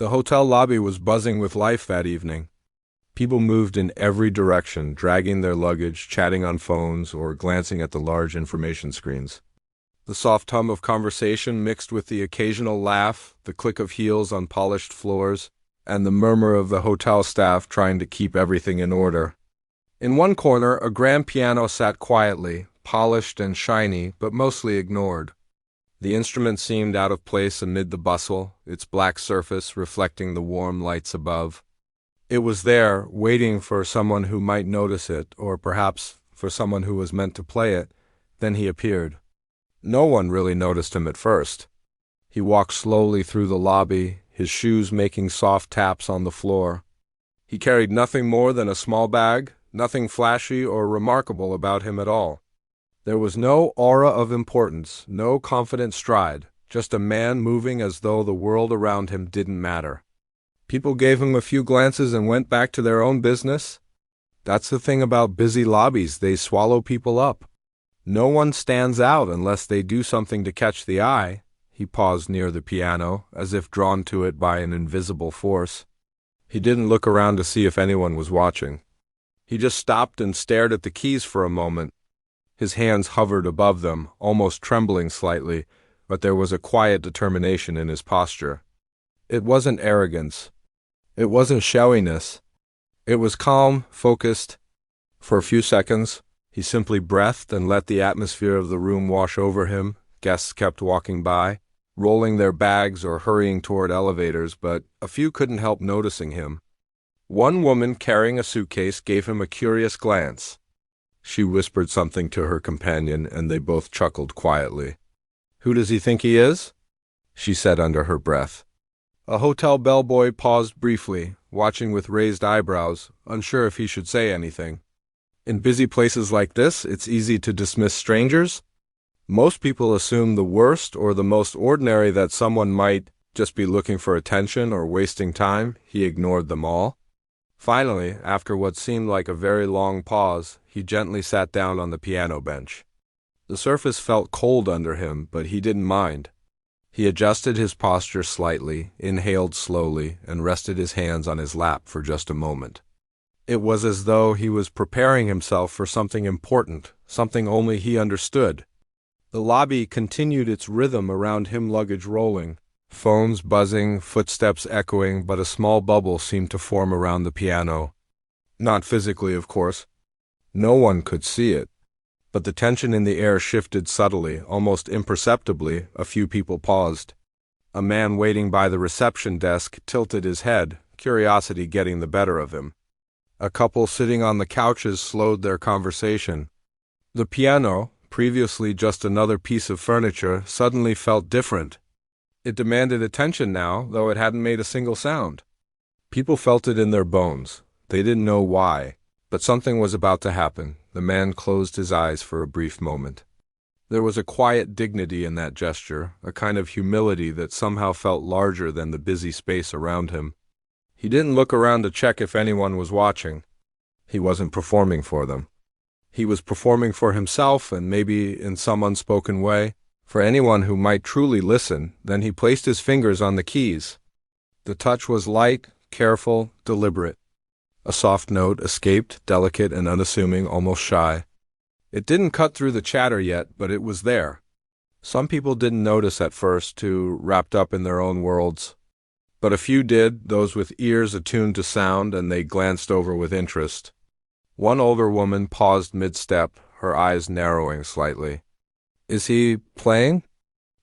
The hotel lobby was buzzing with life that evening. People moved in every direction, dragging their luggage, chatting on phones, or glancing at the large information screens. The soft hum of conversation mixed with the occasional laugh, the click of heels on polished floors, and the murmur of the hotel staff trying to keep everything in order. In one corner, a grand piano sat quietly, polished and shiny, but mostly ignored. The instrument seemed out of place amid the bustle, its black surface reflecting the warm lights above. It was there, waiting for someone who might notice it, or perhaps for someone who was meant to play it. Then he appeared. No one really noticed him at first. He walked slowly through the lobby, his shoes making soft taps on the floor. He carried nothing more than a small bag, nothing flashy or remarkable about him at all. There was no aura of importance, no confident stride, just a man moving as though the world around him didn't matter. People gave him a few glances and went back to their own business. That's the thing about busy lobbies, they swallow people up. No one stands out unless they do something to catch the eye. He paused near the piano, as if drawn to it by an invisible force. He didn't look around to see if anyone was watching. He just stopped and stared at the keys for a moment. His hands hovered above them, almost trembling slightly, but there was a quiet determination in his posture. It wasn't arrogance. It wasn't showiness. It was calm, focused. For a few seconds, he simply breathed and let the atmosphere of the room wash over him. Guests kept walking by, rolling their bags or hurrying toward elevators, but a few couldn't help noticing him. One woman carrying a suitcase gave him a curious glance. She whispered something to her companion, and they both chuckled quietly. "Who does he think he is?" she said under her breath. A hotel bellboy paused briefly, watching with raised eyebrows, unsure if he should say anything. In busy places like this, it's easy to dismiss strangers. Most people assume the worst or the most ordinary, that someone might just be looking for attention or wasting time. He ignored them all. Finally, after what seemed like a very long pause, he gently sat down on the piano bench. The surface felt cold under him, but he didn't mind. He adjusted his posture slightly, inhaled slowly, and rested his hands on his lap for just a moment. It was as though he was preparing himself for something important, something only he understood. The lobby continued its rhythm around him, luggage rolling, phones buzzing, footsteps echoing, but a small bubble seemed to form around the piano. Not physically, of course. No one could see it. But the tension in the air shifted subtly, almost imperceptibly. A few people paused. A man waiting by the reception desk tilted his head, curiosity getting the better of him. A couple sitting on the couches slowed their conversation. The piano, previously just another piece of furniture, suddenly felt different. It demanded attention now, though it hadn't made a single sound. People felt it in their bones. They didn't know why, but something was about to happen. The man closed his eyes for a brief moment. There was a quiet dignity in that gesture, a kind of humility that somehow felt larger than the busy space around him. He didn't look around to check if anyone was watching. He wasn't performing for them. He was performing for himself, and maybe in some unspoken way, for anyone who might truly listen. Then he placed his fingers on the keys. The touch was light, careful, deliberate. A soft note escaped, delicate and unassuming, almost shy. It didn't cut through the chatter yet, but it was there. Some people didn't notice at first, too wrapped up in their own worlds. But a few did, those with ears attuned to sound, and they glanced over with interest. One older woman paused mid-step, her eyes narrowing slightly. "Is he playing?"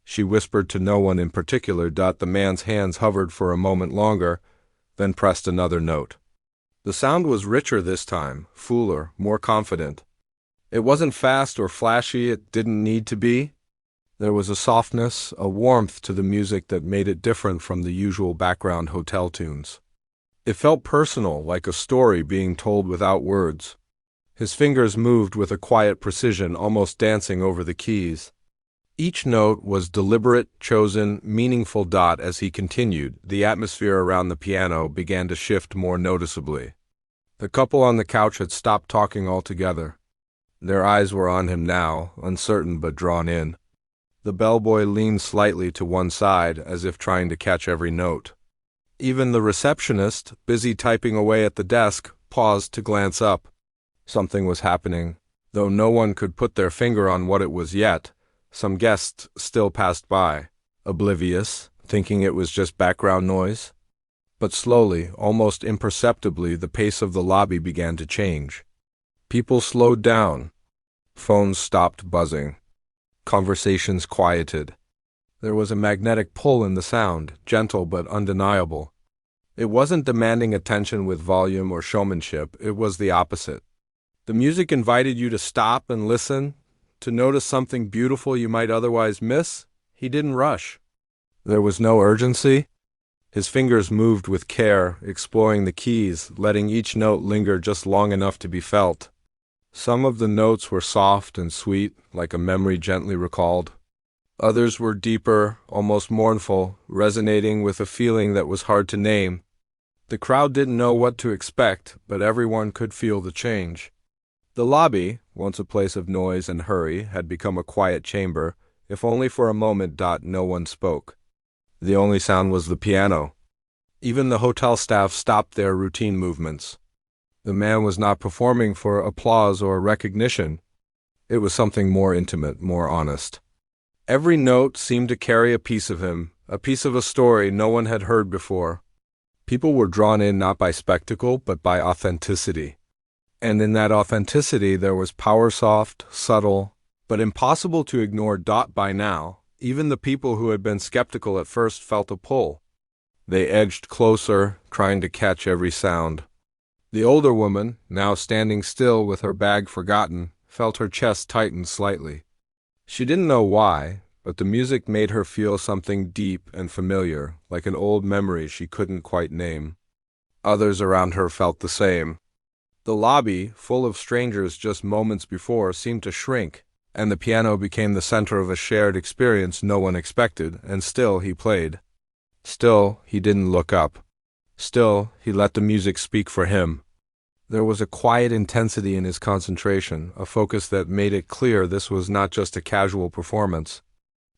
She whispered to no one in particular. The man's hands hovered for a moment longer, then pressed another note. The sound was richer this time, fuller, more confident. It wasn't fast or flashy, it didn't need to be. There was a softness, a warmth to the music that made it different from the usual background hotel tunes. It felt personal, like a story being told without words. His fingers moved with a quiet precision, almost dancing over the keys. Each note was deliberate, chosen, meaningful. As he continued, the atmosphere around the piano began to shift more noticeably. The couple on the couch had stopped talking altogether. Their eyes were on him now, uncertain but drawn in. The bellboy leaned slightly to one side, as if trying to catch every note. Even the receptionist, busy typing away at the desk, paused to glance up. Something was happening. Though no one could put their finger on what it was yet, some guests still passed by, oblivious, thinking it was just background noise. But slowly, almost imperceptibly, the pace of the lobby began to change. People slowed down. Phones stopped buzzing. Conversations quieted. There was a magnetic pull in the sound, gentle but undeniable. It wasn't demanding attention with volume or showmanship, it was the opposite. The music invited you to stop and listen, to notice something beautiful you might otherwise miss. He didn't rush. There was no urgency. His fingers moved with care, exploring the keys, letting each note linger just long enough to be felt. Some of the notes were soft and sweet, like a memory gently recalled. Others were deeper, almost mournful, resonating with a feeling that was hard to name. The crowd didn't know what to expect, but everyone could feel the change. The lobby, once a place of noise and hurry, had become a quiet chamber, if only for a moment. No one spoke. The only sound was the piano. Even the hotel staff stopped their routine movements. The man was not performing for applause or recognition. It was something more intimate, more honest. Every note seemed to carry a piece of him, a piece of a story no one had heard before. People were drawn in not by spectacle, but by authenticity. And in that authenticity there was power, soft, subtle, but impossible to ignore. By now, even the people who had been skeptical at first felt a pull. They edged closer, trying to catch every sound. The older woman, now standing still with her bag forgotten, felt her chest tighten slightly. She didn't know why, but the music made her feel something deep and familiar, like an old memory she couldn't quite name. Others around her felt the same. The lobby, full of strangers just moments before, seemed to shrink, and the piano became the center of a shared experience no one expected, and still he played. Still, he didn't look up. Still, he let the music speak for him. There was a quiet intensity in his concentration, a focus that made it clear this was not just a casual performance.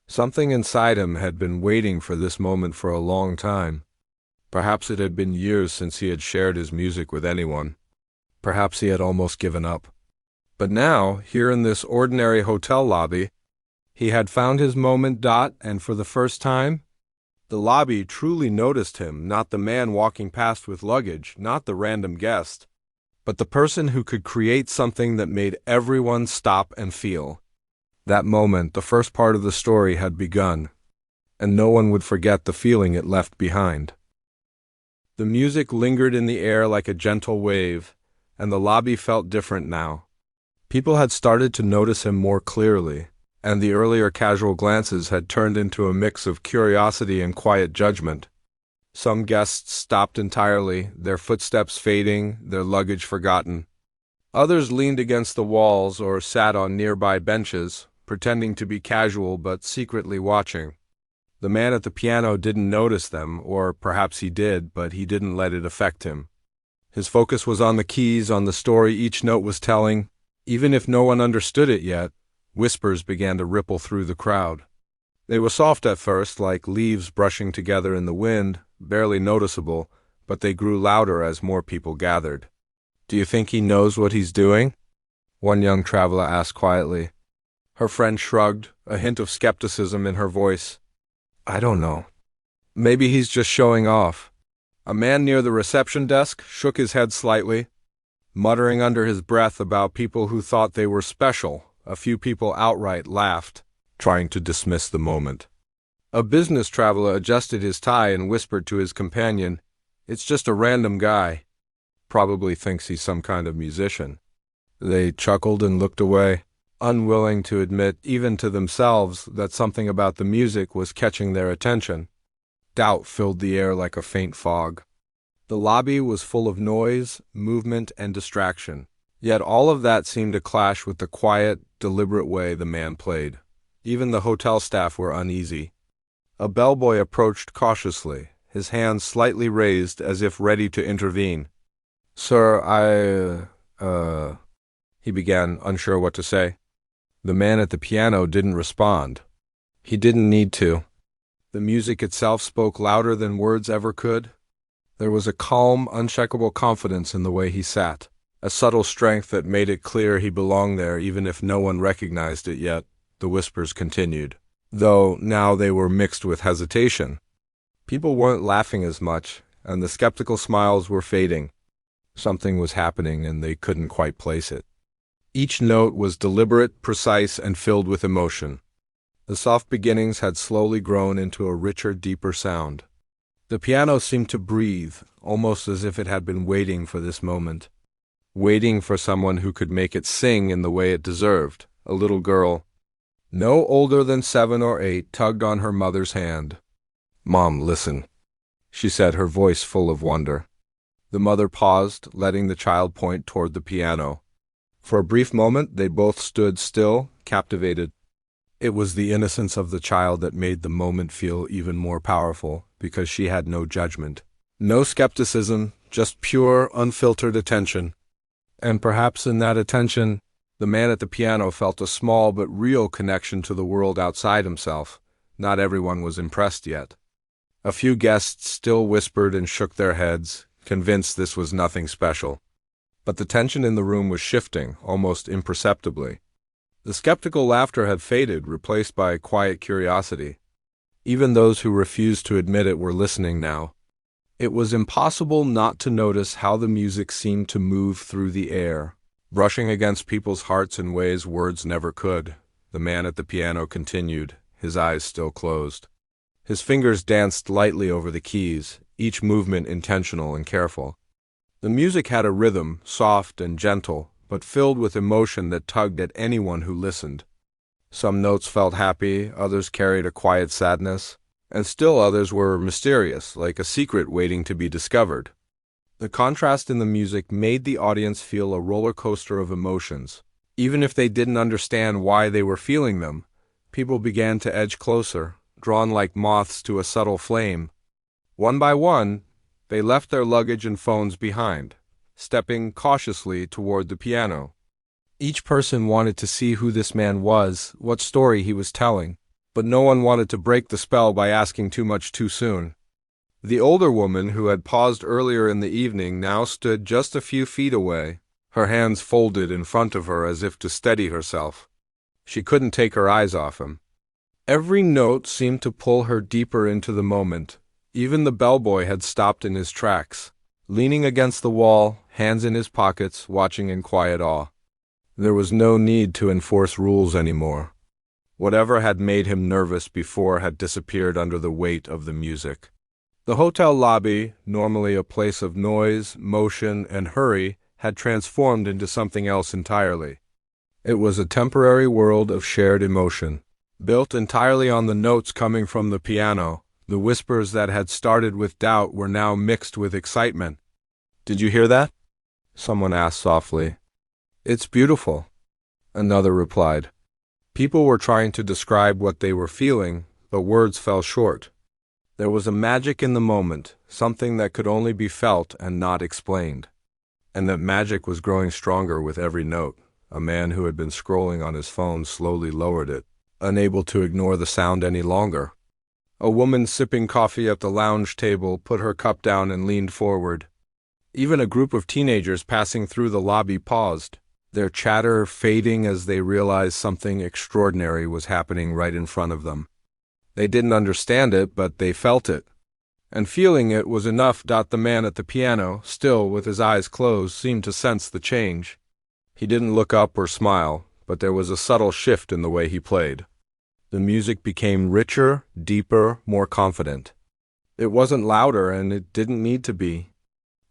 Something inside him had been waiting for this moment for a long time. Perhaps it had been years since he had shared his music with anyone. Perhaps he had almost given up. But now, here in this ordinary hotel lobby, he had found his moment. And for the first time, the lobby truly noticed him, not the man walking past with luggage, not the random guest, but the person who could create something that made everyone stop and feel. That moment, the first part of the story, had begun, and no one would forget the feeling it left behind. The music lingered in the air like a gentle wave, and the lobby felt different now. People had started to notice him more clearly, and the earlier casual glances had turned into a mix of curiosity and quiet judgment. Some guests stopped entirely, their footsteps fading, their luggage forgotten. Others leaned against the walls or sat on nearby benches, pretending to be casual but secretly watching. The man at the piano didn't notice them, or perhaps he did, but he didn't let it affect him. His focus was on the keys, on the story each note was telling. Even if no one understood it yet, whispers began to ripple through the crowd. They were soft at first, like leaves brushing together in the wind, barely noticeable, but they grew louder as more people gathered. "Do you think he knows what he's doing?" one young traveler asked quietly. Her friend shrugged, a hint of skepticism in her voice. "I don't know. Maybe he's just showing off." A man near the reception desk shook his head slightly, muttering under his breath about people who thought they were special. A few people outright laughed, trying to dismiss the moment. A business traveler adjusted his tie and whispered to his companion, "It's just a random guy. Probably thinks he's some kind of musician." They chuckled and looked away, unwilling to admit, even to themselves, that something about the music was catching their attention. Doubt filled the air like a faint fog. The lobby was full of noise, movement, and distraction. Yet all of that seemed to clash with the quiet, deliberate way the man played. Even the hotel staff were uneasy. A bellboy approached cautiously, his hands slightly raised as if ready to intervene. "Sir, he began, unsure what to say. The man at the piano didn't respond. He didn't need to. The music itself spoke louder than words ever could. There was a calm, unshakable confidence in the way he sat, a subtle strength that made it clear he belonged there even if no one recognized it yet. The whispers continued, though now they were mixed with hesitation. People weren't laughing as much, and the skeptical smiles were fading. Something was happening, and they couldn't quite place it. Each note was deliberate, precise, and filled with emotion. The soft beginnings had slowly grown into a richer, deeper sound. The piano seemed to breathe, almost as if it had been waiting for this moment, waiting for someone who could make it sing in the way it deserved. A little girl, no older than 7 or 8, tugged on her mother's hand. "Mom, listen," she said, her voice full of wonder. The mother paused, letting the child point toward the piano. For a brief moment, they both stood still, captivated. It was the innocence of the child that made the moment feel even more powerful, because she had no judgment. No skepticism, just pure, unfiltered attention. And perhaps in that attention, the man at the piano felt a small but real connection to the world outside himself. Not everyone was impressed yet. A few guests still whispered and shook their heads, convinced this was nothing special. But the tension in the room was shifting, almost imperceptibly. The skeptical laughter had faded, replaced by quiet curiosity. Even those who refused to admit it were listening now. It was impossible not to notice how the music seemed to move through the air, brushing against people's hearts in ways words never could. The man at the piano continued, his eyes still closed. His fingers danced lightly over the keys, each movement intentional and careful. The music had a rhythm, soft and gentle, but filled with emotion that tugged at anyone who listened. Some notes felt happy, others carried a quiet sadness, and still others were mysterious, like a secret waiting to be discovered. The contrast in the music made the audience feel a roller coaster of emotions. Even if they didn't understand why they were feeling them, people began to edge closer, drawn like moths to a subtle flame. One by one, they left their luggage and phones behind, stepping cautiously toward the piano. Each person wanted to see who this man was, what story he was telling, but no one wanted to break the spell by asking too much too soon. The older woman, who had paused earlier in the evening, now stood just a few feet away, her hands folded in front of her as if to steady herself. She couldn't take her eyes off him. Every note seemed to pull her deeper into the moment. Even the bellboy had stopped in his tracks, leaning against the wall, hands in his pockets, watching in quiet awe. There was no need to enforce rules anymore. Whatever had made him nervous before had disappeared under the weight of the music. The hotel lobby, normally a place of noise, motion, and hurry, had transformed into something else entirely. It was a temporary world of shared emotion, built entirely on the notes coming from the piano. The whispers that had started with doubt were now mixed with excitement. "Did you hear that?" someone asked softly. "It's beautiful," another replied. People were trying to describe what they were feeling, but words fell short. There was a magic in the moment, something that could only be felt and not explained. And that magic was growing stronger with every note. A man who had been scrolling on his phone slowly lowered it, unable to ignore the sound any longer. A woman sipping coffee at the lounge table put her cup down and leaned forward. Even a group of teenagers passing through the lobby paused, their chatter fading as they realized something extraordinary was happening right in front of them. They didn't understand it, but they felt it. And feeling it was enough. The man at the piano, still with his eyes closed, seemed to sense the change. He didn't look up or smile, but there was a subtle shift in the way he played. The music became richer, deeper, more confident. It wasn't louder, and it didn't need to be.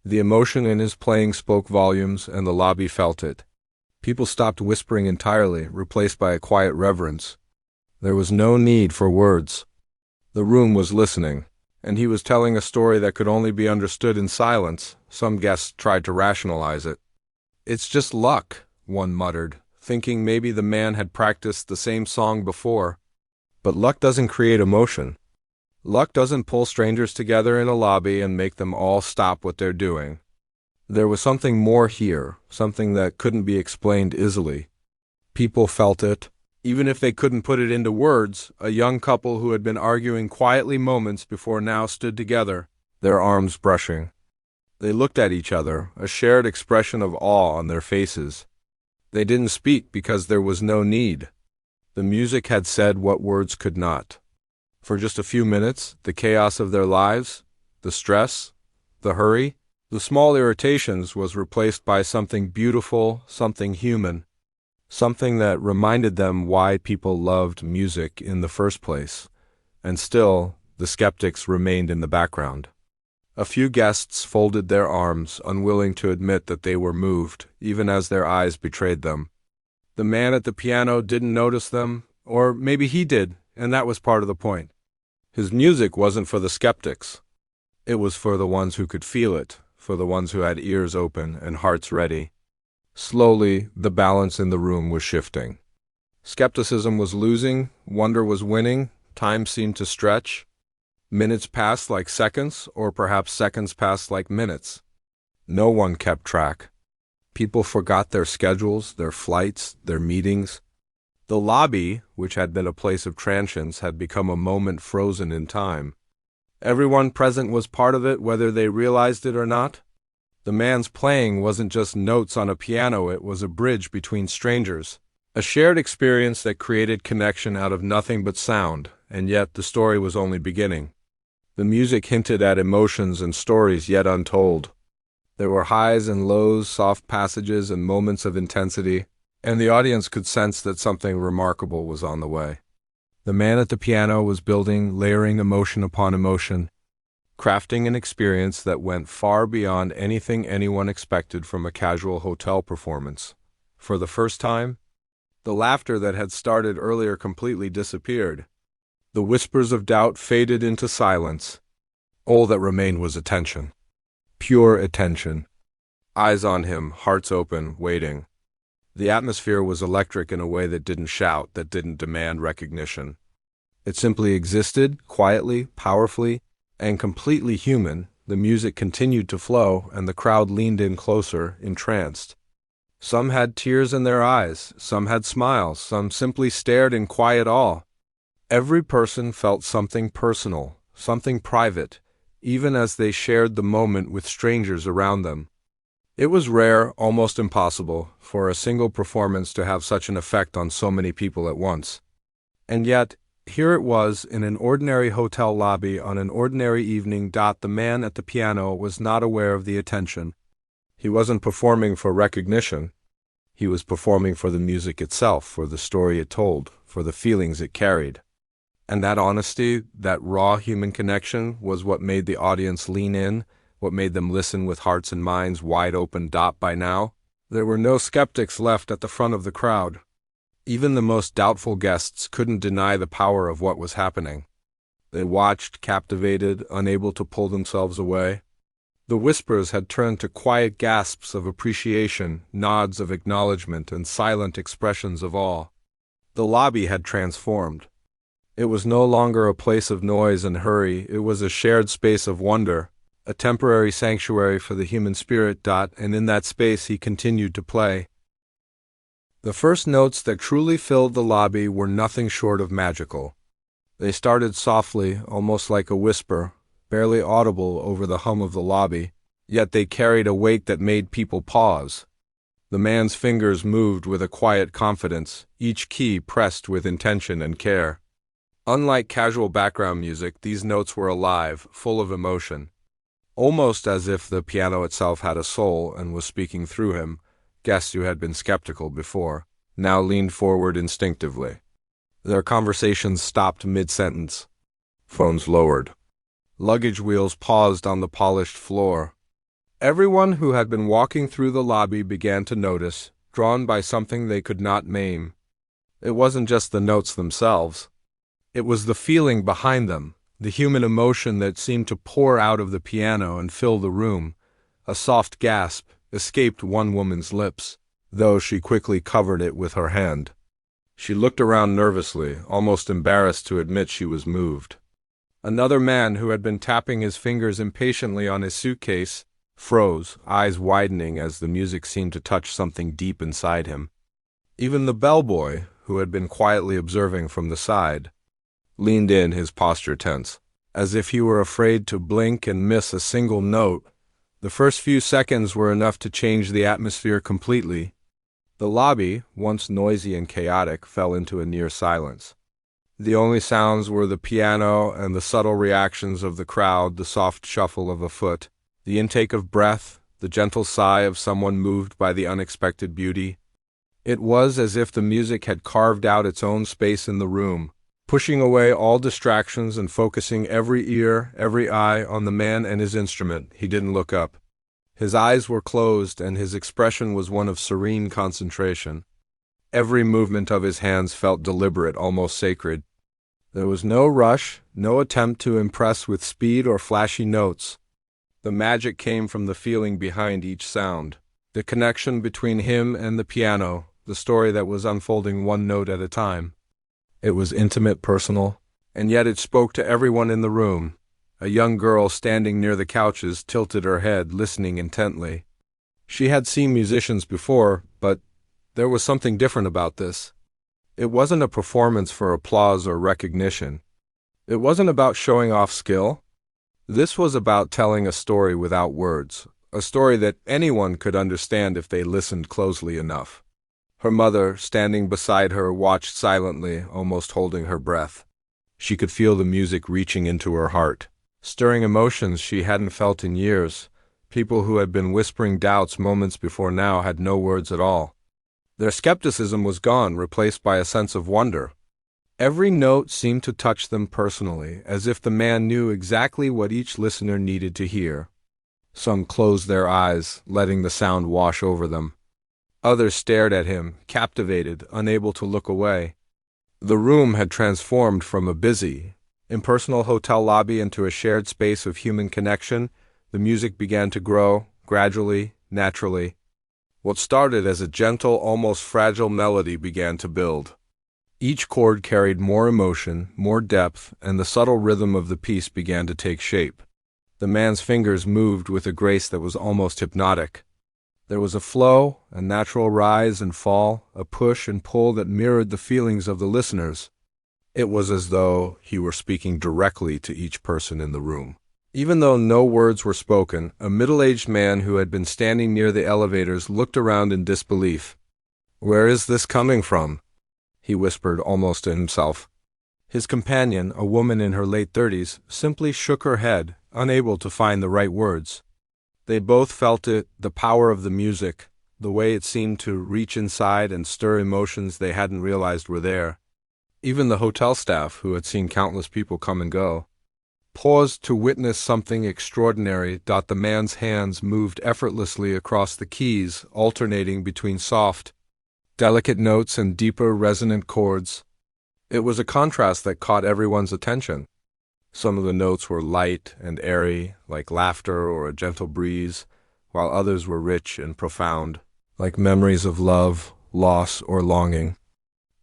The emotion in his playing spoke volumes, and the lobby felt it. People stopped whispering entirely, replaced by a quiet reverence. There was no need for words. The room was listening, and he was telling a story that could only be understood in silence. Some guests tried to rationalize it. "It's just luck," one muttered, thinking maybe the man had practiced the same song before. But luck doesn't create emotion. Luck doesn't pull strangers together in a lobby and make them all stop what they're doing. There was something more here, something that couldn't be explained easily. People felt it, even if they couldn't put it into words. A young couple who had been arguing quietly moments before now stood together, their arms brushing. They looked at each other, a shared expression of awe on their faces. They didn't speak because there was no need. The music had said what words could not. For just a few minutes, the chaos of their lives, the stress, the hurry, the small irritations was replaced by something beautiful, something human, something that reminded them why people loved music in the first place. And still, the skeptics remained in the background. A few guests folded their arms, unwilling to admit that they were moved, even as their eyes betrayed them. The man at the piano didn't notice them, or maybe he did, and that was part of the point. His music wasn't for the skeptics. It was for the ones who could feel it, for the ones who had ears open and hearts ready. Slowly, the balance in the room was shifting. Skepticism was losing, wonder was winning, time seemed to stretch. Minutes passed like seconds, or perhaps seconds passed like minutes. No one kept track. People forgot their schedules, their flights, their meetings. The lobby, which had been a place of transience, had become a moment frozen in time. Everyone present was part of it, whether they realized it or not. The man's playing wasn't just notes on a piano, it was a bridge between strangers. A shared experience that created connection out of nothing but sound, and yet the story was only beginning. The music hinted at emotions and stories yet untold. There were highs and lows, soft passages and moments of intensity, and the audience could sense that something remarkable was on the way. The man at the piano was building, layering emotion upon emotion, crafting an experience that went far beyond anything anyone expected from a casual hotel performance. For the first time, the laughter that had started earlier completely disappeared. The whispers of doubt faded into silence. All that remained was attention. Pure attention. Eyes on him, hearts open, waiting. The atmosphere was electric in a way that didn't shout, that didn't demand recognition. It simply existed, quietly, powerfully, and completely human. The music continued to flow, and the crowd leaned in closer, entranced. Some had tears in their eyes, some had smiles, some simply stared in quiet awe. Every person felt something personal, something private, even as they shared the moment with strangers around them. It was rare, almost impossible, for a single performance to have such an effect on so many people at once. And yet, here it was in an ordinary hotel lobby on an ordinary evening. The man at the piano was not aware of the attention. He wasn't performing for recognition. He was performing for the music itself, for the story it told, for the feelings it carried. And that honesty, that raw human connection, was what made the audience lean in, what made them listen with hearts and minds wide open. By now, there were no skeptics left at the front of the crowd. Even the most doubtful guests couldn't deny the power of what was happening. They watched, captivated, unable to pull themselves away. The whispers had turned to quiet gasps of appreciation, nods of acknowledgement, and silent expressions of awe. The lobby had transformed. It was no longer a place of noise and hurry, it was a shared space of wonder, a temporary sanctuary for the human spirit. And in that space he continued to play. The first notes that truly filled the lobby were nothing short of magical. They started softly, almost like a whisper, barely audible over the hum of the lobby, yet they carried a weight that made people pause. The man's fingers moved with a quiet confidence, each key pressed with intention and care. Unlike casual background music, these notes were alive, full of emotion. Almost as if the piano itself had a soul and was speaking through him, guests who had been skeptical before now leaned forward instinctively. Their conversations stopped mid-sentence. Phones lowered. Luggage wheels paused on the polished floor. Everyone who had been walking through the lobby began to notice, drawn by something they could not name. It wasn't just the notes themselves. It was the feeling behind them, the human emotion that seemed to pour out of the piano and fill the room. A soft gasp escaped one woman's lips, though she quickly covered it with her hand. She looked around nervously, almost embarrassed to admit she was moved. Another man who had been tapping his fingers impatiently on his suitcase froze, eyes widening as the music seemed to touch something deep inside him. Even the bellboy, who had been quietly observing from the side, leaned in, his posture tense, as if he were afraid to blink and miss a single note. The first few seconds were enough to change the atmosphere completely. The lobby, once noisy and chaotic, fell into a near silence. The only sounds were the piano and the subtle reactions of the crowd, the soft shuffle of a foot, the intake of breath, the gentle sigh of someone moved by the unexpected beauty. It was as if the music had carved out its own space in the room, pushing away all distractions and focusing every ear, every eye on the man and his instrument. He didn't look up. His eyes were closed, and his expression was one of serene concentration. Every movement of his hands felt deliberate, almost sacred. There was no rush, no attempt to impress with speed or flashy notes. The magic came from the feeling behind each sound, the connection between him and the piano, the story that was unfolding one note at a time. It was intimate, personal, and yet it spoke to everyone in the room. A young girl standing near the couches tilted her head, listening intently. She had seen musicians before, but there was something different about this. It wasn't a performance for applause or recognition. It wasn't about showing off skill. This was about telling a story without words, a story that anyone could understand if they listened closely enough. Her mother, standing beside her, watched silently, almost holding her breath. She could feel the music reaching into her heart, stirring emotions she hadn't felt in years. People who had been whispering doubts moments before now had no words at all. Their skepticism was gone, replaced by a sense of wonder. Every note seemed to touch them personally, as if the man knew exactly what each listener needed to hear. Some closed their eyes, letting the sound wash over them. Others stared at him, captivated, unable to look away. The room had transformed from a busy, impersonal hotel lobby into a shared space of human connection. The music began to grow, gradually, naturally. What started as a gentle, almost fragile melody began to build. Each chord carried more emotion, more depth, and the subtle rhythm of the piece began to take shape. The man's fingers moved with a grace that was almost hypnotic. There was a flow, a natural rise and fall, a push and pull that mirrored the feelings of the listeners. It was as though he were speaking directly to each person in the room. Even though no words were spoken, a middle-aged man who had been standing near the elevators looked around in disbelief. "Where is this coming from?" he whispered almost to himself. His companion, a woman in her late 30s, simply shook her head, unable to find the right words. They both felt it, the power of the music, the way it seemed to reach inside and stir emotions they hadn't realized were there. Even the hotel staff, who had seen countless people come and go, paused to witness something extraordinary. The man's hands moved effortlessly across the keys, alternating between soft, delicate notes and deeper, resonant chords. It was a contrast that caught everyone's attention. Some of the notes were light and airy, like laughter or a gentle breeze, while others were rich and profound, like memories of love, loss, or longing.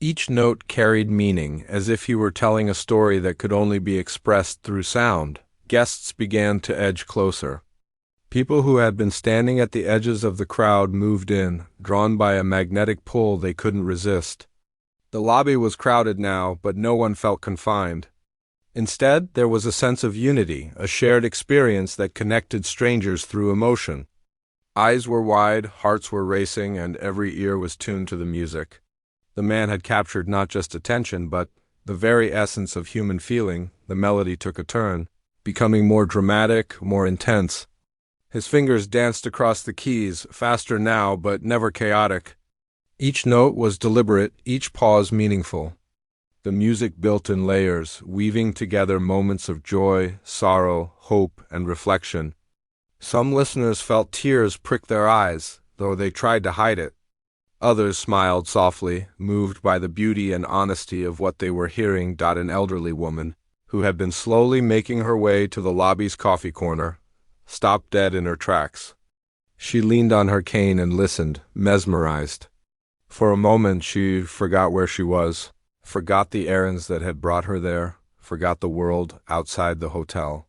Each note carried meaning, as if he were telling a story that could only be expressed through sound. Guests began to edge closer. People who had been standing at the edges of the crowd moved in, drawn by a magnetic pull they couldn't resist. The lobby was crowded now, but no one felt confined. Instead, there was a sense of unity, a shared experience that connected strangers through emotion. Eyes were wide, hearts were racing, and every ear was tuned to the music. The man had captured not just attention, but the very essence of human feeling. The melody took a turn, becoming more dramatic, more intense. His fingers danced across the keys, faster now, but never chaotic. Each note was deliberate, each pause meaningful. The music built in layers, weaving together moments of joy, sorrow, hope, and reflection. Some listeners felt tears prick their eyes, though they tried to hide it. Others smiled softly, moved by the beauty and honesty of what they were hearing. An elderly woman, who had been slowly making her way to the lobby's coffee corner, stopped dead in her tracks. She leaned on her cane and listened, mesmerized. For a moment she forgot where she was, forgot the errands that had brought her there, forgot the world outside the hotel.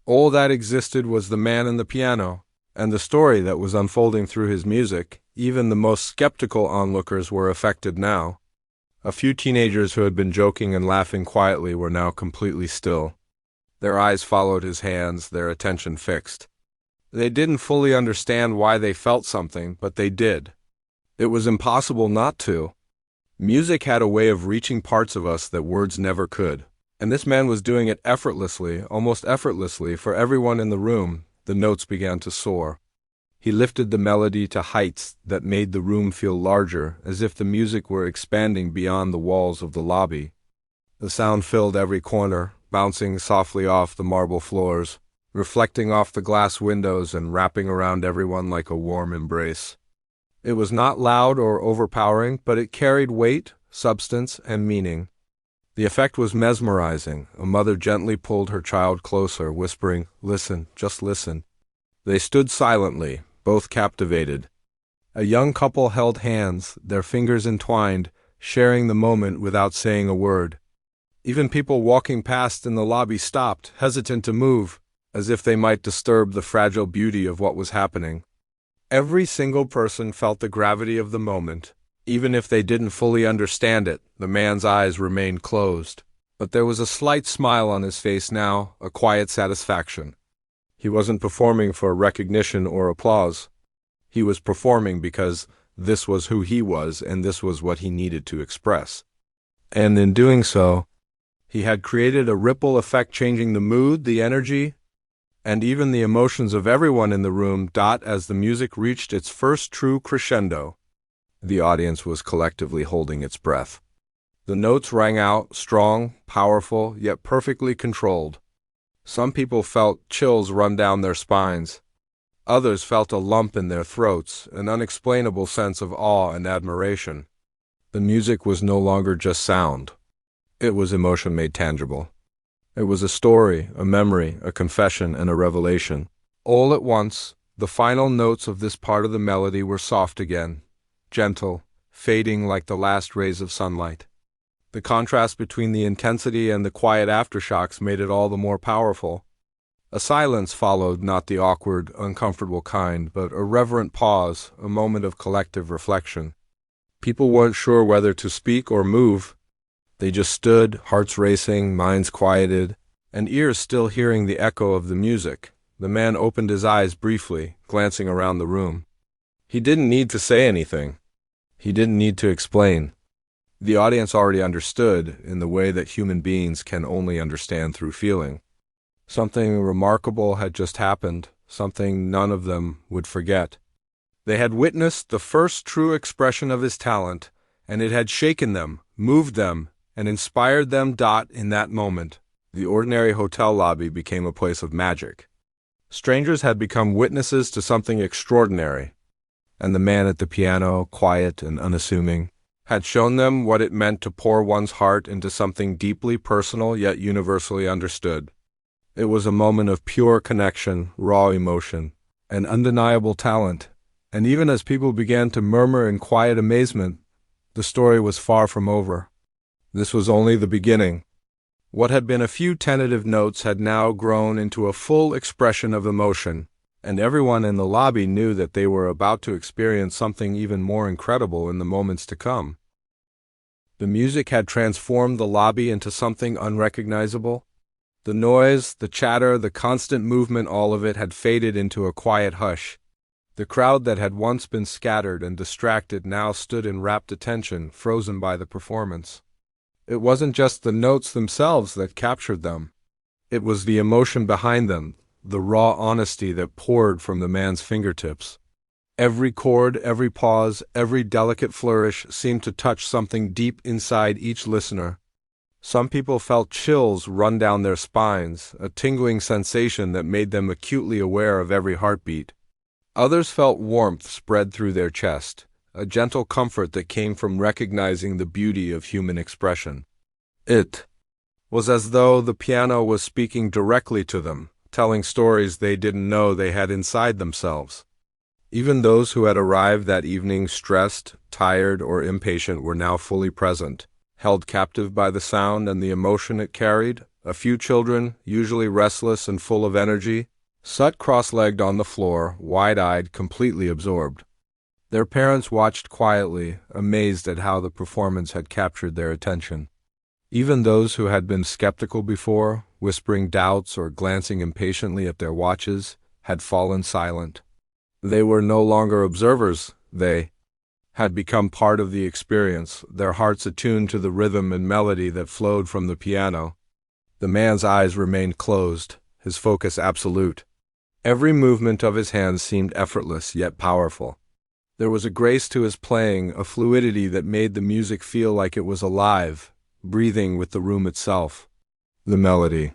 All that existed was the man and the piano, and the story that was unfolding through his music. Even the most skeptical onlookers were affected now. A few teenagers who had been joking and laughing quietly were now completely still. Their eyes followed his hands, their attention fixed. They didn't fully understand why they felt something, but they did. It was impossible not to. Music had a way of reaching parts of us that words never could. And this man was doing it effortlessly, almost effortlessly, for everyone in the room. The notes began to soar. He lifted the melody to heights that made the room feel larger, as if the music were expanding beyond the walls of the lobby. The sound filled every corner, bouncing softly off the marble floors, reflecting off the glass windows and wrapping around everyone like a warm embrace. It was not loud or overpowering, but it carried weight, substance, and meaning. The effect was mesmerizing. A mother gently pulled her child closer, whispering, "Listen, just listen." They stood silently, both captivated. A young couple held hands, their fingers entwined, sharing the moment without saying a word. Even people walking past in the lobby stopped, hesitant to move, as if they might disturb the fragile beauty of what was happening. Every single person felt the gravity of the moment. Even if they didn't fully understand it, the man's eyes remained closed. But there was a slight smile on his face now, a quiet satisfaction. He wasn't performing for recognition or applause. He was performing because this was who he was and this was what he needed to express. And in doing so, he had created a ripple effect, changing the mood, the energy, and even the emotions of everyone in the room. As the music reached its first true crescendo, the audience was collectively holding its breath. The notes rang out, strong, powerful, yet perfectly controlled. Some people felt chills run down their spines. Others felt a lump in their throats, an unexplainable sense of awe and admiration. The music was no longer just sound. It was emotion made tangible. It was a story, a memory, a confession, and a revelation. All at once, the final notes of this part of the melody were soft again, gentle, fading like the last rays of sunlight. The contrast between the intensity and the quiet aftershocks made it all the more powerful. A silence followed, not the awkward, uncomfortable kind, but a reverent pause, a moment of collective reflection. People weren't sure whether to speak or move. They just stood, hearts racing, minds quieted, and ears still hearing the echo of the music. The man opened his eyes briefly, glancing around the room. He didn't need to say anything. He didn't need to explain. The audience already understood in the way that human beings can only understand through feeling. Something remarkable had just happened, something none of them would forget. They had witnessed the first true expression of his talent, and it had shaken them, moved them, and inspired them. In that moment, the ordinary hotel lobby became a place of magic. Strangers had become witnesses to something extraordinary, and the man at the piano, quiet and unassuming, had shown them what it meant to pour one's heart into something deeply personal yet universally understood. It was a moment of pure connection, raw emotion, and undeniable talent, and even as people began to murmur in quiet amazement, the story was far from over. This was only the beginning. What had been a few tentative notes had now grown into a full expression of emotion, and everyone in the lobby knew that they were about to experience something even more incredible in the moments to come. The music had transformed the lobby into something unrecognizable. The noise, the chatter, the constant movement, all of it had faded into a quiet hush. The crowd that had once been scattered and distracted now stood in rapt attention, frozen by the performance. It wasn't just the notes themselves that captured them. It was the emotion behind them, the raw honesty that poured from the man's fingertips. Every chord, every pause, every delicate flourish seemed to touch something deep inside each listener. Some people felt chills run down their spines, a tingling sensation that made them acutely aware of every heartbeat. Others felt warmth spread through their chest, a gentle comfort that came from recognizing the beauty of human expression. It was as though the piano was speaking directly to them, telling stories they didn't know they had inside themselves. Even those who had arrived that evening stressed, tired, or impatient were now fully present, held captive by the sound and the emotion it carried. A few children, usually restless and full of energy, sat cross-legged on the floor, wide-eyed, completely absorbed. Their parents watched quietly, amazed at how the performance had captured their attention. Even those who had been skeptical before, whispering doubts or glancing impatiently at their watches, had fallen silent. They were no longer observers, they had become part of the experience, their hearts attuned to the rhythm and melody that flowed from the piano. The man's eyes remained closed, his focus absolute. Every movement of his hands seemed effortless yet powerful. There was a grace to his playing, a fluidity that made the music feel like it was alive, breathing with the room itself. The melody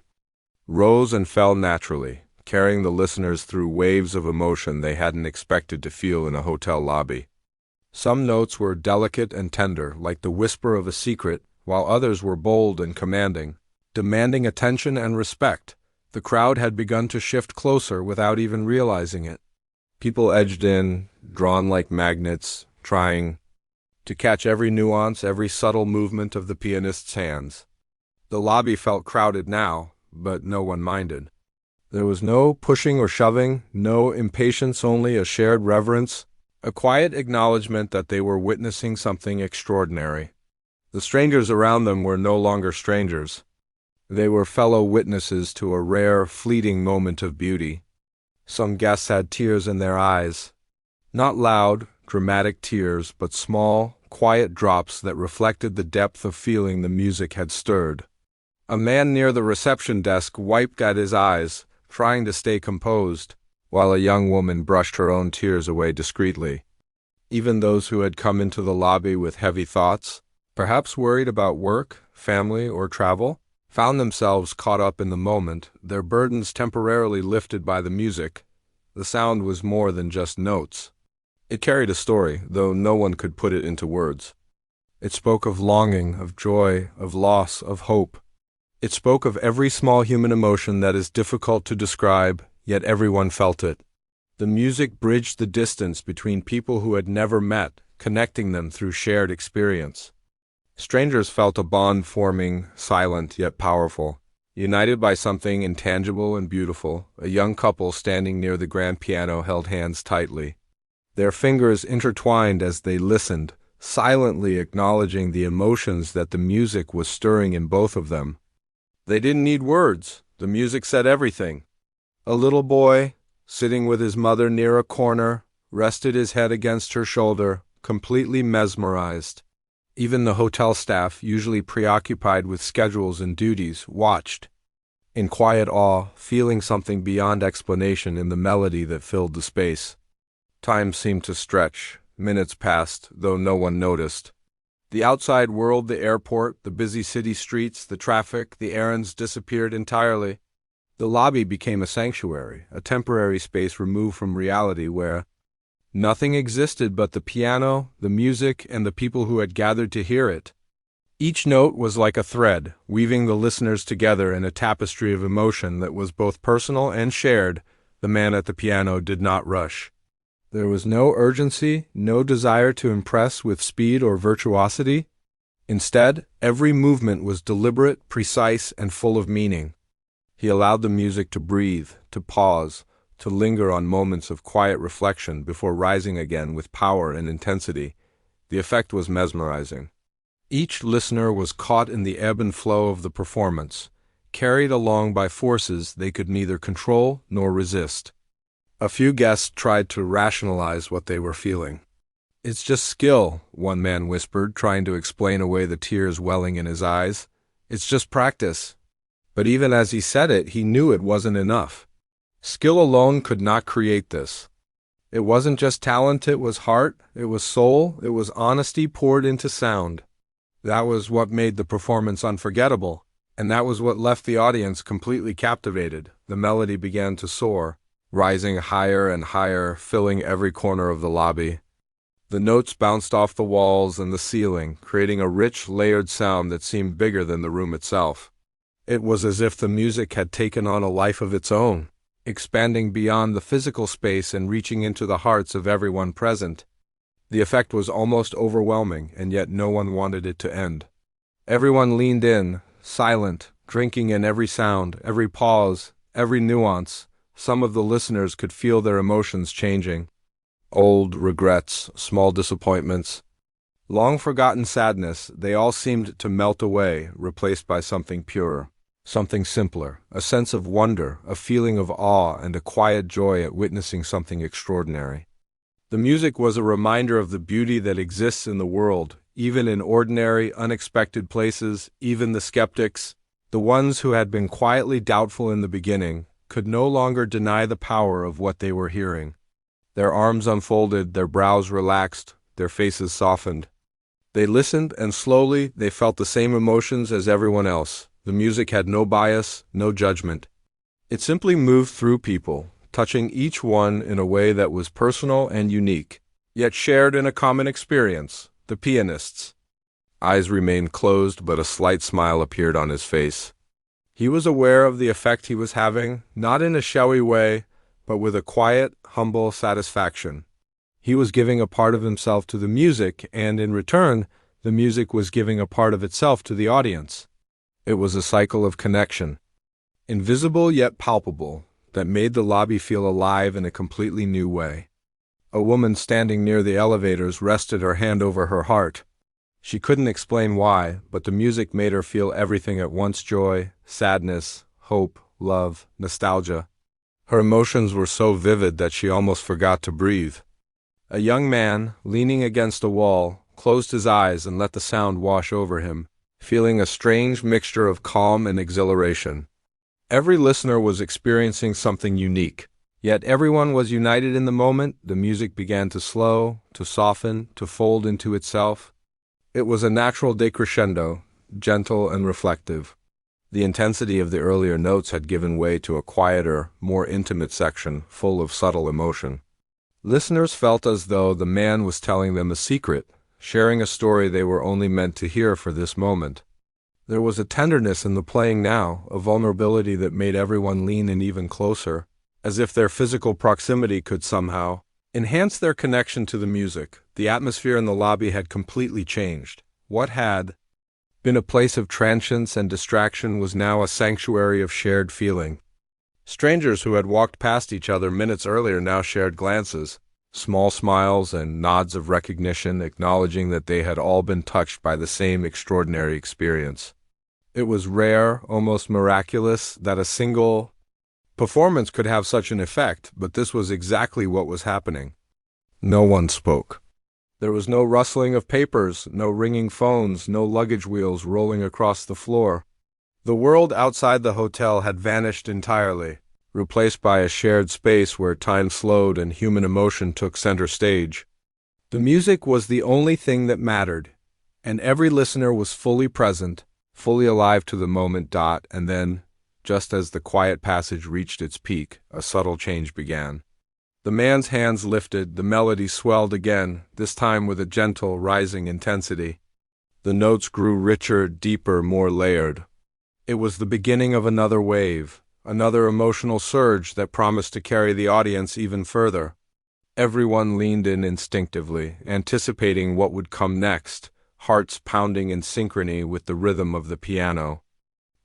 rose and fell naturally, carrying the listeners through waves of emotion they hadn't expected to feel in a hotel lobby. Some notes were delicate and tender, like the whisper of a secret, while others were bold and commanding, demanding attention and respect. The crowd had begun to shift closer without even realizing it. People edged in, drawn like magnets, trying to catch every nuance, every subtle movement of the pianist's hands. The lobby felt crowded now, but no one minded. There was no pushing or shoving, no impatience, only a shared reverence, a quiet acknowledgement that they were witnessing something extraordinary. The strangers around them were no longer strangers. They were fellow witnesses to a rare, fleeting moment of beauty. Some guests had tears in their eyes. Not loud, dramatic tears, but small, quiet drops that reflected the depth of feeling the music had stirred. A man near the reception desk wiped at his eyes, trying to stay composed, while a young woman brushed her own tears away discreetly. Even those who had come into the lobby with heavy thoughts, perhaps worried about work, family, or travel, found themselves caught up in the moment, their burdens temporarily lifted by the music. The sound was more than just notes. It carried a story, though no one could put it into words. It spoke of longing, of joy, of loss, of hope. It spoke of every small human emotion that is difficult to describe, yet everyone felt it. The music bridged the distance between people who had never met, connecting them through shared experience. Strangers felt a bond forming, silent yet powerful. United by something intangible and beautiful, a young couple standing near the grand piano held hands tightly. Their fingers intertwined as they listened, silently acknowledging the emotions that the music was stirring in both of them. They didn't need words. The music said everything. A little boy, sitting with his mother near a corner, rested his head against her shoulder, completely mesmerized. Even the hotel staff, usually preoccupied with schedules and duties, watched, in quiet awe, feeling something beyond explanation in the melody that filled the space. Time seemed to stretch. Minutes passed, though no one noticed. The outside world, the airport, the busy city streets, the traffic, the errands disappeared entirely. The lobby became a sanctuary, a temporary space removed from reality where nothing existed but the piano, the music, and the people who had gathered to hear it. Each note was like a thread, weaving the listeners together in a tapestry of emotion that was both personal and shared. The man at the piano did not rush. There was no urgency, no desire to impress with speed or virtuosity. Instead, every movement was deliberate, precise, and full of meaning. He allowed the music to breathe, to pause, to linger on moments of quiet reflection before rising again with power and intensity. The effect was mesmerizing. Each listener was caught in the ebb and flow of the performance, carried along by forces they could neither control nor resist. A few guests tried to rationalize what they were feeling. "It's just skill," one man whispered, trying to explain away the tears welling in his eyes. "It's just practice." But even as he said it, he knew it wasn't enough. Skill alone could not create this. It wasn't just talent, it was heart, it was soul, it was honesty poured into sound. That was what made the performance unforgettable, and that was what left the audience completely captivated. The melody began to soar, rising higher and higher, filling every corner of the lobby. The notes bounced off the walls and the ceiling, creating a rich, layered sound that seemed bigger than the room itself. It was as if the music had taken on a life of its own, expanding beyond the physical space and reaching into the hearts of everyone present. The effect was almost overwhelming, and yet no one wanted it to end. Everyone leaned in, silent, drinking in every sound, every pause, every nuance. Some of the listeners could feel their emotions changing. Old regrets, small disappointments, long-forgotten sadness, they all seemed to melt away, replaced by something purer, Something simpler, a sense of wonder, a feeling of awe, and a quiet joy at witnessing something extraordinary. The music was a reminder of the beauty that exists in the world, even in ordinary, unexpected places. Even the skeptics, the ones who had been quietly doubtful in the beginning, could no longer deny the power of what they were hearing. Their arms unfolded, their brows relaxed, their faces softened. They listened, and slowly they felt the same emotions as everyone else. The music had no bias, no judgment. It simply moved through people, touching each one in a way that was personal and unique, yet shared in a common experience. The pianist's eyes remained closed, but a slight smile appeared on his face. He was aware of the effect he was having, not in a showy way, but with a quiet, humble satisfaction. He was giving a part of himself to the music, and in return, the music was giving a part of itself to the audience. It was a cycle of connection, invisible yet palpable, that made the lobby feel alive in a completely new way. A woman standing near the elevators rested her hand over her heart. She couldn't explain why, but the music made her feel everything at once: joy, sadness, hope, love, nostalgia. Her emotions were so vivid that she almost forgot to breathe. A young man, leaning against a wall, closed his eyes and let the sound wash over him, feeling a strange mixture of calm and exhilaration. Every listener was experiencing something unique, yet everyone was united in the moment. The music began to slow, to soften, to fold into itself. It was a natural decrescendo, gentle and reflective. The intensity of the earlier notes had given way to a quieter, more intimate section, full of subtle emotion. Listeners felt as though the man was telling them a secret, sharing a story they were only meant to hear for this moment. There was a tenderness in the playing now, a vulnerability that made everyone lean in even closer, as if their physical proximity could somehow enhance their connection to the music. The atmosphere in the lobby had completely changed. What had been a place of transience and distraction was now a sanctuary of shared feeling. Strangers who had walked past each other minutes earlier now shared glances, small smiles and nods of recognition, acknowledging that they had all been touched by the same extraordinary experience. It was rare, almost miraculous, that a single performance could have such an effect, but this was exactly what was happening. No one spoke. There was no rustling of papers, no ringing phones, no luggage wheels rolling across the floor. The world outside the hotel had vanished entirely, replaced by a shared space where time slowed and human emotion took center stage. The music was the only thing that mattered, and every listener was fully present, fully alive to the moment. And then, just as the quiet passage reached its peak, a subtle change began. The man's hands lifted, the melody swelled again, this time with a gentle, rising intensity. The notes grew richer, deeper, more layered. It was the beginning of another wave, another emotional surge that promised to carry the audience even further. Everyone leaned in instinctively, anticipating what would come next, hearts pounding in synchrony with the rhythm of the piano.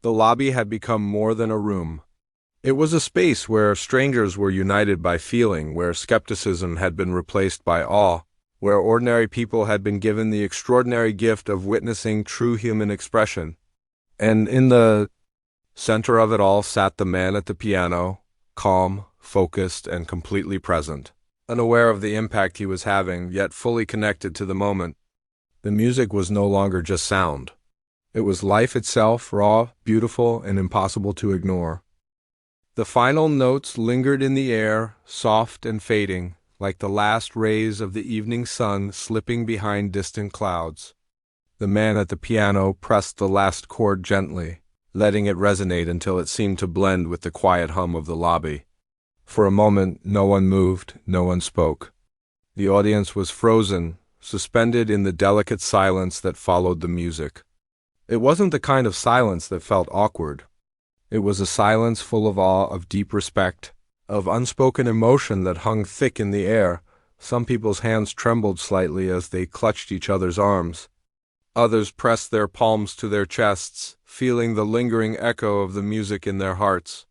The lobby had become more than a room. It was a space where strangers were united by feeling, where skepticism had been replaced by awe, where ordinary people had been given the extraordinary gift of witnessing true human expression. And in the center of it all sat the man at the piano, calm, focused, and completely present, unaware of the impact he was having, yet fully connected to the moment. The music was no longer just sound. It was life itself, raw, beautiful, and impossible to ignore. The final notes lingered in the air, soft and fading, like the last rays of the evening sun slipping behind distant clouds. The man at the piano pressed the last chord gently, letting it resonate until it seemed to blend with the quiet hum of the lobby. For a moment, no one moved, no one spoke. The audience was frozen, suspended in the delicate silence that followed the music. It wasn't the kind of silence that felt awkward. It was a silence full of awe, of deep respect, of unspoken emotion that hung thick in the air. Some people's hands trembled slightly as they clutched each other's arms. Others pressed their palms to their chests, feeling the lingering echo of the music in their hearts.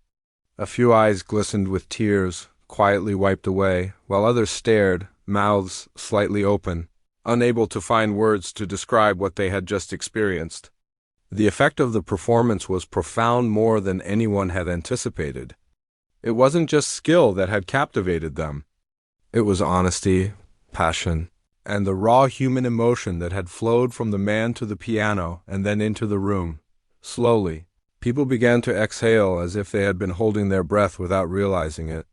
A few eyes glistened with tears, quietly wiped away, while others stared, mouths slightly open, unable to find words to describe what they had just experienced. The effect of the performance was profound, more than anyone had anticipated. It wasn't just skill that had captivated them. It was honesty, passion, and the raw human emotion that had flowed from the man to the piano and then into the room. Slowly, people began to exhale as if they had been holding their breath without realizing it.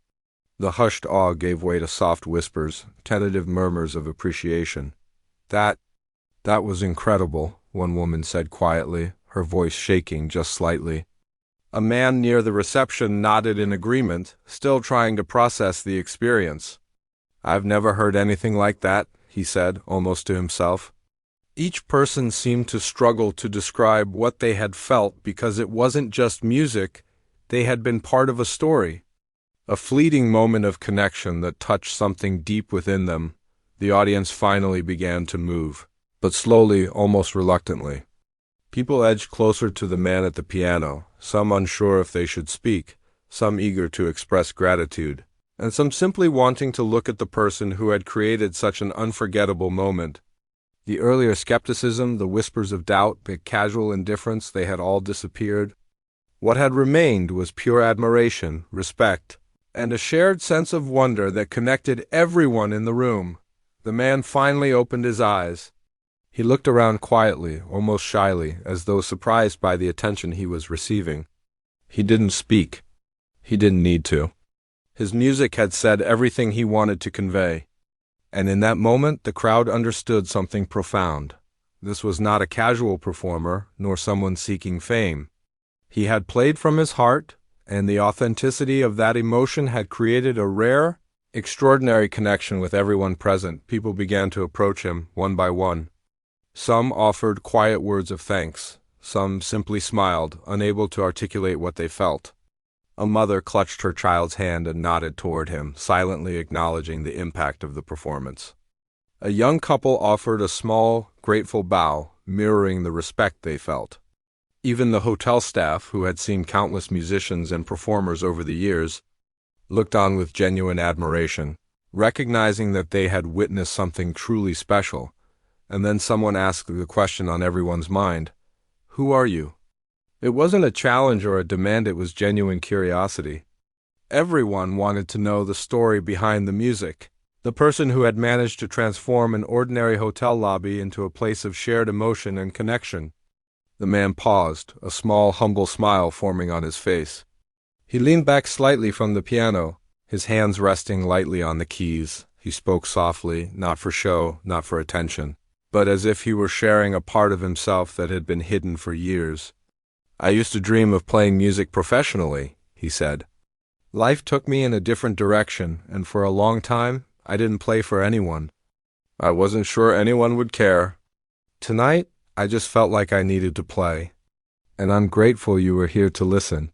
The hushed awe gave way to soft whispers, tentative murmurs of appreciation. That was incredible," one woman said quietly, her voice shaking just slightly. A man near the reception nodded in agreement, still trying to process the experience. "I've never heard anything like that," he said, almost to himself. Each person seemed to struggle to describe what they had felt because it wasn't just music, they had been part of a story. A fleeting moment of connection that touched something deep within them. The audience finally began to move, but slowly, almost reluctantly. People edged closer to the man at the piano, some unsure if they should speak, some eager to express gratitude, and some simply wanting to look at the person who had created such an unforgettable moment. The earlier skepticism, the whispers of doubt, the casual indifference, they had all disappeared. What had remained was pure admiration, respect, and a shared sense of wonder that connected everyone in the room. The man finally opened his eyes. He looked around quietly, almost shyly, as though surprised by the attention he was receiving. He didn't speak. He didn't need to. His music had said everything he wanted to convey. And in that moment, the crowd understood something profound. This was not a casual performer, nor someone seeking fame. He had played from his heart, and the authenticity of that emotion had created a rare, extraordinary connection with everyone present. People began to approach him, one by one. Some offered quiet words of thanks. Some simply smiled, unable to articulate what they felt. A mother clutched her child's hand and nodded toward him, silently acknowledging the impact of the performance. A young couple offered a small, grateful bow, mirroring the respect they felt. Even the hotel staff, who had seen countless musicians and performers over the years, looked on with genuine admiration, recognizing that they had witnessed something truly special. And then someone asked the question on everyone's mind, "Who are you?" It wasn't a challenge or a demand, it was genuine curiosity. Everyone wanted to know the story behind the music, the person who had managed to transform an ordinary hotel lobby into a place of shared emotion and connection. The man paused, a small, humble smile forming on his face. He leaned back slightly from the piano, his hands resting lightly on the keys. He spoke softly, not for show, not for attention, but as if he were sharing a part of himself that had been hidden for years. "I used to dream of playing music professionally," he said. "Life took me in a different direction, and for a long time, I didn't play for anyone. I wasn't sure anyone would care. Tonight, I just felt like I needed to play. And I'm grateful you were here to listen."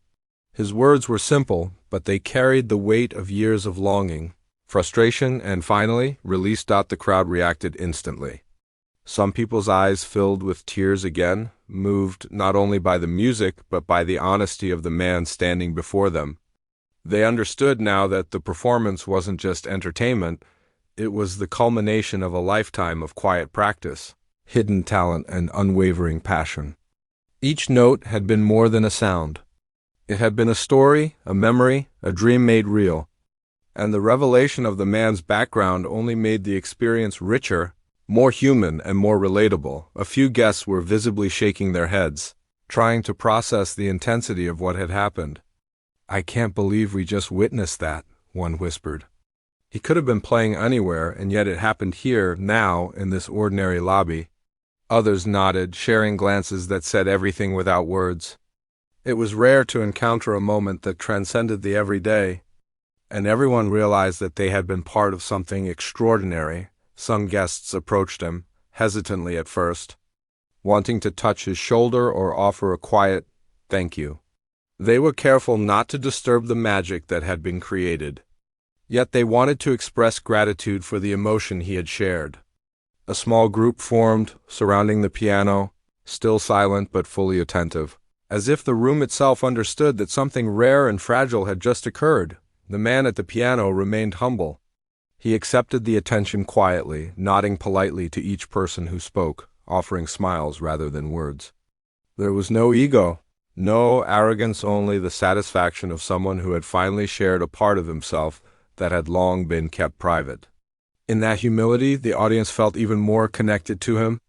His words were simple, but they carried the weight of years of longing, frustration, and finally, release. The crowd reacted instantly. Some people's eyes filled with tears again, moved not only by the music, but by the honesty of the man standing before them. They understood now that the performance wasn't just entertainment, it was the culmination of a lifetime of quiet practice, hidden talent, and unwavering passion. Each note had been more than a sound. It had been a story, a memory, a dream made real. And the revelation of the man's background only made the experience richer, more human, and more relatable. A few guests were visibly shaking their heads, trying to process the intensity of what had happened. "I can't believe we just witnessed that," one whispered. "He could have been playing anywhere, and yet it happened here, now, in this ordinary lobby." Others nodded, sharing glances that said everything without words. It was rare to encounter a moment that transcended the everyday, and everyone realized that they had been part of something extraordinary. Some guests approached him, hesitantly at first, wanting to touch his shoulder or offer a quiet "thank you." They were careful not to disturb the magic that had been created. Yet they wanted to express gratitude for the emotion he had shared. A small group formed, surrounding the piano, still silent but fully attentive, as if the room itself understood that something rare and fragile had just occurred. The man at the piano remained humble. He accepted the attention quietly, nodding politely to each person who spoke, offering smiles rather than words. There was no ego, no arrogance, only the satisfaction of someone who had finally shared a part of himself that had long been kept private. In that humility, the audience felt even more connected to him,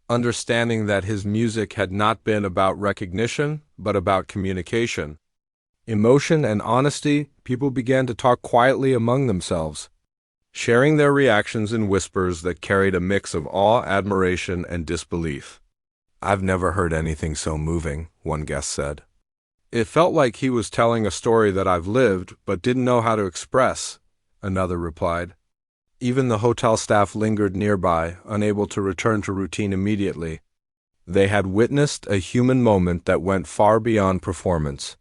understanding that his music had not been about recognition, but about communication. Emotion and honesty, people began to talk quietly among themselves, sharing their reactions in whispers that carried a mix of awe, admiration, and disbelief. "I've never heard anything so moving," one guest said. "It felt like he was telling a story that I've lived but didn't know how to express," another replied. Even the hotel staff lingered nearby, unable to return to routine immediately. They had witnessed a human moment that went far beyond performance,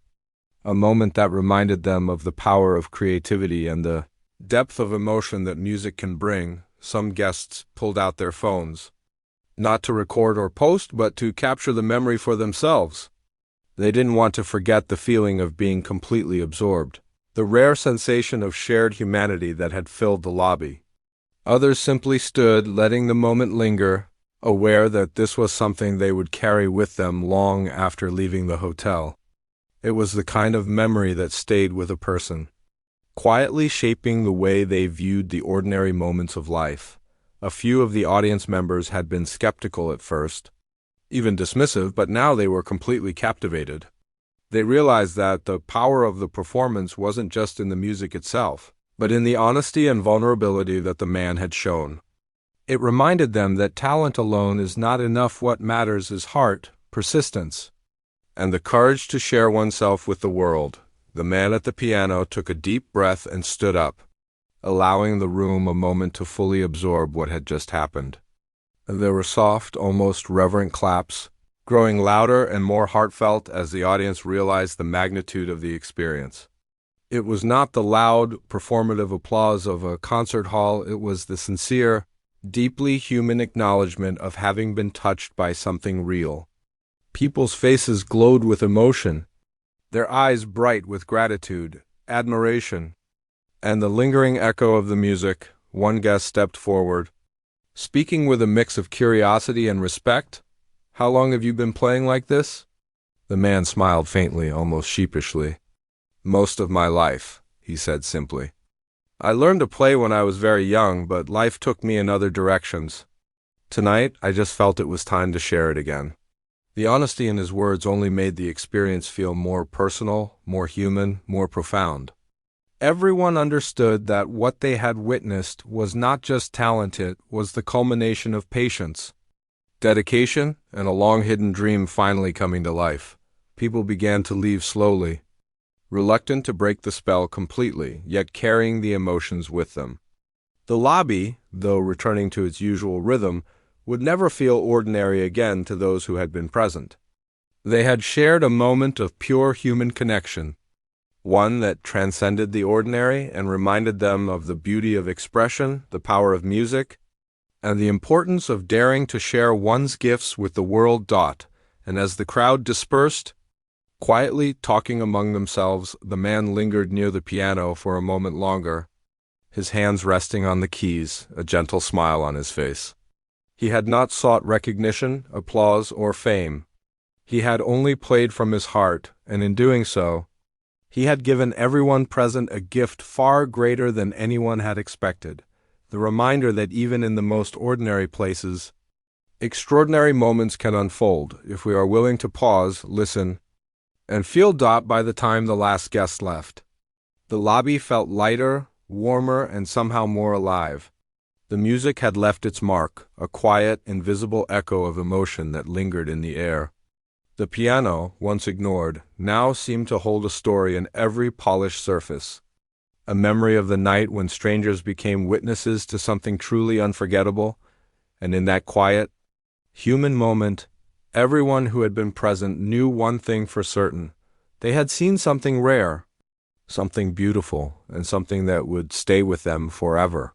a moment that reminded them of the power of creativity and the depth of emotion that music can bring. Some guests pulled out their phones, not to record or post, but to capture the memory for themselves. They didn't want to forget the feeling of being completely absorbed, the rare sensation of shared humanity that had filled the lobby. Others simply stood, letting the moment linger, aware that this was something they would carry with them long after leaving the hotel. It was the kind of memory that stayed with a person, quietly shaping the way they viewed the ordinary moments of life. A few of the audience members had been skeptical at first, even dismissive, but now they were completely captivated. They realized that the power of the performance wasn't just in the music itself, but in the honesty and vulnerability that the man had shown. It reminded them that talent alone is not enough. What matters is heart, persistence, and the courage to share oneself with the world. The man at the piano took a deep breath and stood up, allowing the room a moment to fully absorb what had just happened. There were soft, almost reverent claps, growing louder and more heartfelt as the audience realized the magnitude of the experience. It was not the loud, performative applause of a concert hall. It was the sincere, deeply human acknowledgement of having been touched by something real. People's faces glowed with emotion, their eyes bright with gratitude, admiration, and the lingering echo of the music. One guest stepped forward, speaking with a mix of curiosity and respect. "How long have you been playing like this?" The man smiled faintly, almost sheepishly. "Most of my life," he said simply. "I learned to play when I was very young, but life took me in other directions. Tonight, I just felt it was time to share it again." The honesty in his words only made the experience feel more personal, more human, more profound. Everyone understood that what they had witnessed was not just talent, it was the culmination of patience, dedication, and a long-hidden dream finally coming to life. People began to leave slowly, reluctant to break the spell completely, yet carrying the emotions with them. The lobby, though returning to its usual rhythm, would never feel ordinary again to those who had been present. They had shared a moment of pure human connection, one that transcended the ordinary and reminded them of the beauty of expression, the power of music, and the importance of daring to share one's gifts with the world. And as the crowd dispersed, quietly talking among themselves, the man lingered near the piano for a moment longer, his hands resting on the keys, a gentle smile on his face. He had not sought recognition, applause, or fame. He had only played from his heart, and in doing so, he had given everyone present a gift far greater than anyone had expected, the reminder that even in the most ordinary places, extraordinary moments can unfold if we are willing to pause, listen, and feel. By the time the last guest left, the lobby felt lighter, warmer, and somehow more alive. The music had left its mark, a quiet, invisible echo of emotion that lingered in the air. The piano, once ignored, now seemed to hold a story in every polished surface, a memory of the night when strangers became witnesses to something truly unforgettable. And in that quiet, human moment, everyone who had been present knew one thing for certain. They had seen something rare, something beautiful, and something that would stay with them forever.